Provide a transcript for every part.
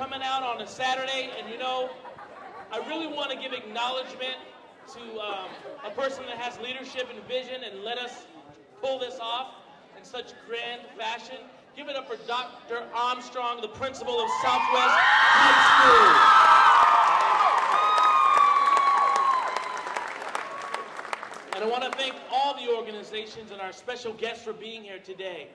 coming out on a Saturday, and you know, I really want to give acknowledgement to a person that has leadership and vision and let us pull this off in such grand fashion. Give it up for Dr. Armstrong, the principal of Southwest High School. And I want to thank all the organizations and our special guests for being here today.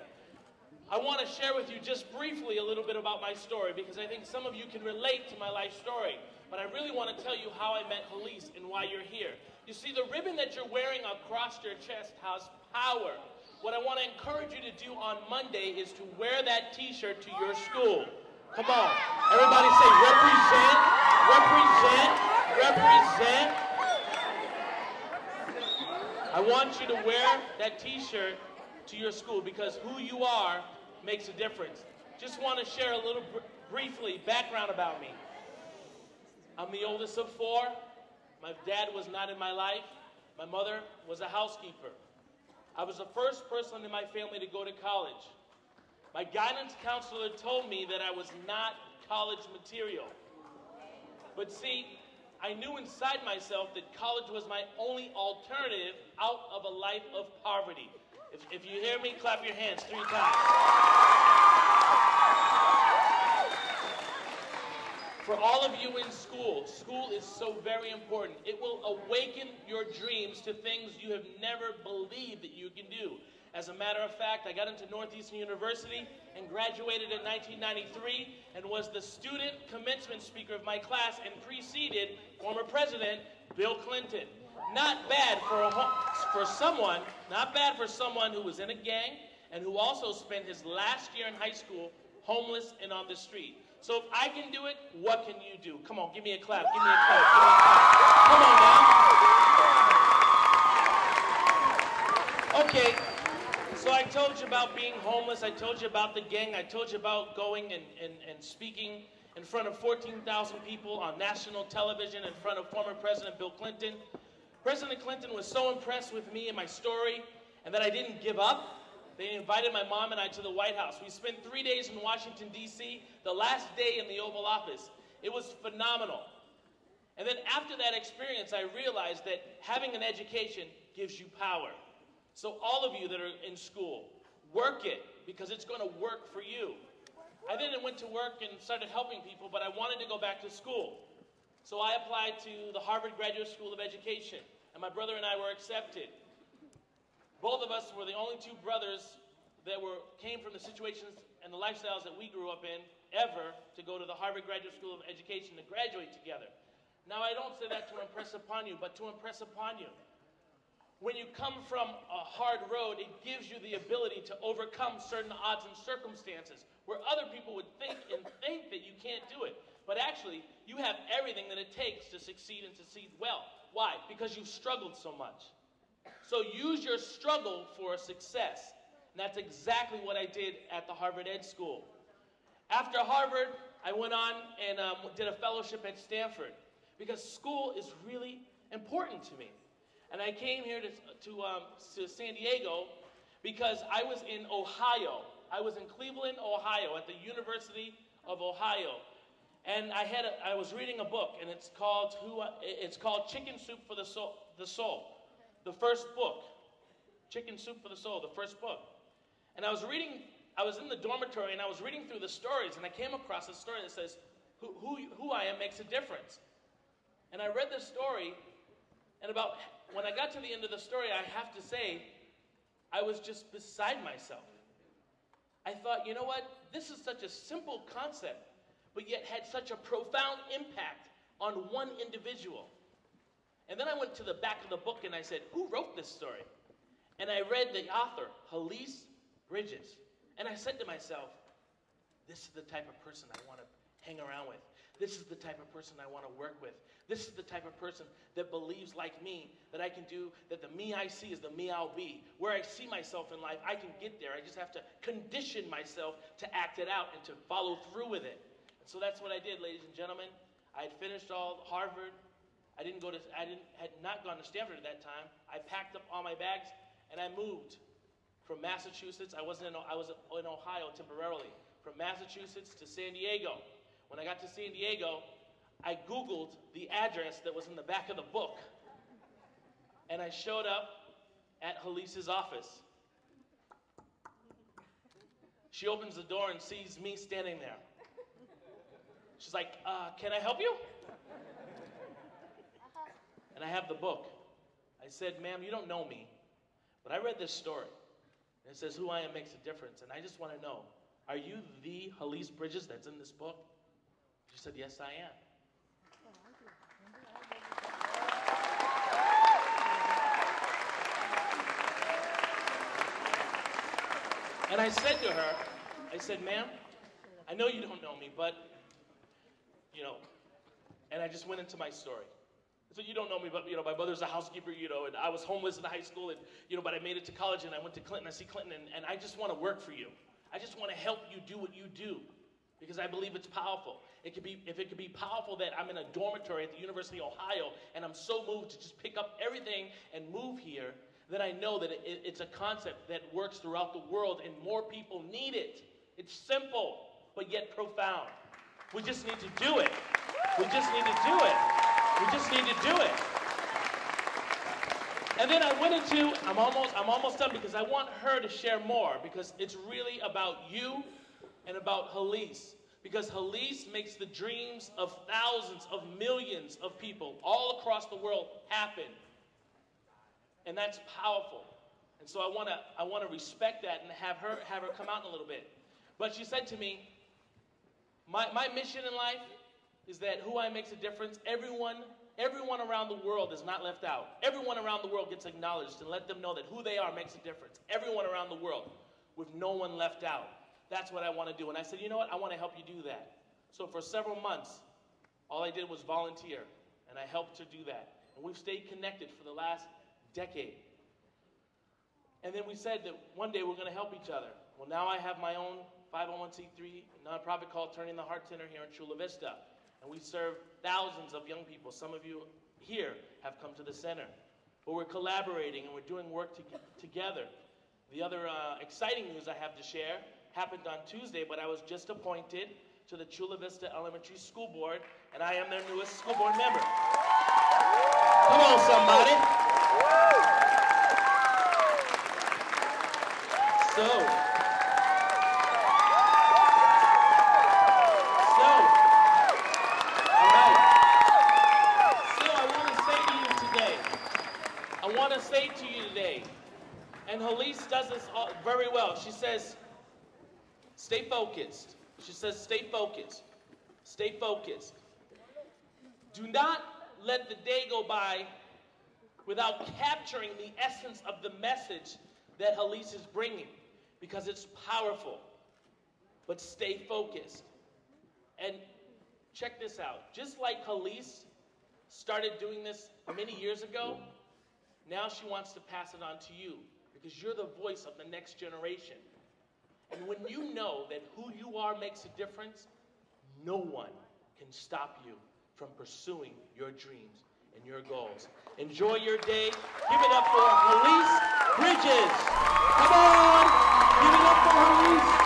I want to share with you just briefly a little bit about my story because I think some of you can relate to my life story. But I really want to tell you how I met Halise and why you're here. You see, the ribbon that you're wearing across your chest has power. What I want to encourage you to do on Monday is to wear that t-shirt to your school. Come on. Everybody say represent, represent, represent. I want you to wear that t-shirt to your school because who you are makes a difference. Just want to share a little briefly background about me. I'm the oldest of four. My dad was not in my life. My mother was a housekeeper. I was the first person in my family to go to college. My guidance counselor told me that I was not college material. But see, I knew inside myself that college was my only alternative out of a life of poverty. If you hear me, clap your hands 3 times. For all of you in school, school is so very important. It will awaken your dreams to things you have never believed that you can do. As a matter of fact, I got into Northeastern University and graduated in 1993 and was the student commencement speaker of my class and preceded former President Bill Clinton. Not bad for someone who was in a gang and who also spent his last year in high school homeless and on the street. So if I can do it, what can you do? Come on, give me a clap, give me a clap, give me a clap. Come on now. Okay, so I told you about being homeless, I told you about the gang, I told you about going and speaking in front of 14,000 people on national television in front of former President Bill Clinton. President Clinton was so impressed with me and my story and that I didn't give up. They invited my mom and I to the White House. We spent 3 days in Washington, D.C., the last day in the Oval Office. It was phenomenal. And then after that experience, I realized that having an education gives you power. So all of you that are in school, work it because it's going to work for you. I then went to work and started helping people, but I wanted to go back to school. So I applied to the Harvard Graduate School of Education, and my brother and I were accepted. Both of us were the only 2 brothers that came from the situations and the lifestyles that we grew up in ever to go to the Harvard Graduate School of Education to graduate together. Now, I don't say that to impress upon you, but to impress upon you. When you come from a hard road, it gives you the ability to overcome certain odds and circumstances where other people would think that you can't do it. But actually, you have everything that it takes to succeed and succeed well. Why? Because you've struggled so much. So use your struggle for a success. And that's exactly what I did at the Harvard Ed School. After Harvard, I went on and did a fellowship at Stanford because school is really important to me. And I came here to San Diego because I was in Ohio. I was in Cleveland, Ohio, at the University of Ohio. And I was reading a book, and it's called Chicken Soup for the Soul. The first book, Chicken Soup for the Soul, the first book. And I was in the dormitory and I was reading through the stories and I came across a story that says, who I am makes a difference. And I read this story and when I got to the end of the story, I have to say, I was just beside myself. I thought, you know what? This is such a simple concept, but yet had such a profound impact on one individual. And then I went to the back of the book and I said, who wrote this story? And I read the author, Halise Bridges. And I said to myself, this is the type of person I want to hang around with. This is the type of person I want to work with. This is the type of person that believes like me, that I can do, that the me I see is the me I'll be. Where I see myself in life, I can get there. I just have to condition myself to act it out and to follow through with it. And so that's what I did, ladies and gentlemen. I had finished all Harvard. I had not gone to Stanford at that time. I packed up all my bags and I moved from Massachusetts. I was in Ohio temporarily. From Massachusetts to San Diego. When I got to San Diego, I Googled the address that was in the back of the book. And I showed up at Halice's office. She opens the door and sees me standing there. She's like, can I help you? And I have the book. I said, ma'am, you don't know me, but I read this story. And it says, who I am makes a difference. And I just want to know, are you the Halise Bridges that's in this book? She said, yes, I am. And I said to her, I said, ma'am, I know you don't know me, but, and I just went into my story. So you don't know me, but, my mother's a housekeeper, and I was homeless in high school, and, but I made it to college, and I went to Clinton. I see Clinton, and I just want to work for you. I just want to help you do what you do, because I believe it's powerful. If it could be powerful that I'm in a dormitory at the University of Ohio, and I'm so moved to just pick up everything and move here, then I know that it's a concept that works throughout the world, and more people need it. It's simple, but yet profound. We just need to do it. We just need to do it. We just need to do it. And then I went into, I'm almost done, because I want her to share more, because it's really about you and about Halise. Because Halise makes the dreams of thousands of millions of people all across the world happen. And that's powerful. And so I want to respect that and have her come out in a little bit. But she said to me, my mission in life is that who I makes a difference. Everyone around the world is not left out. Everyone around the world gets acknowledged, and let them know that who they are makes a difference. Everyone around the world, with no one left out. That's what I want to do. And I said, you know what? I want to help you do that. So for several months, all I did was volunteer, and I helped her do that. And we've stayed connected for the last decade. And then we said that one day we're going to help each other. Well, now I have my own 501c3 nonprofit called Turning the Heart Center here in Chula Vista. And we serve thousands of young people. Some of you here have come to the center. But we're collaborating and we're doing work together. The other exciting news I have to share happened on Tuesday, but I was just appointed to the Chula Vista Elementary School Board, and I am their newest school board member. Come on, somebody. So, I want to say to you today, and Halise does this very well. She says, stay focused. She says, stay focused. Stay focused. Do not let the day go by without capturing the essence of the message that Halise is bringing, because it's powerful. But stay focused. And check this out. Just like Halise started doing this many years ago, now she wants to pass it on to you, because you're the voice of the next generation. And when you know that who you are makes a difference, no one can stop you from pursuing your dreams and your goals. Enjoy your day. Give it up for Halise Bridges. Come on. Give it up for Halise.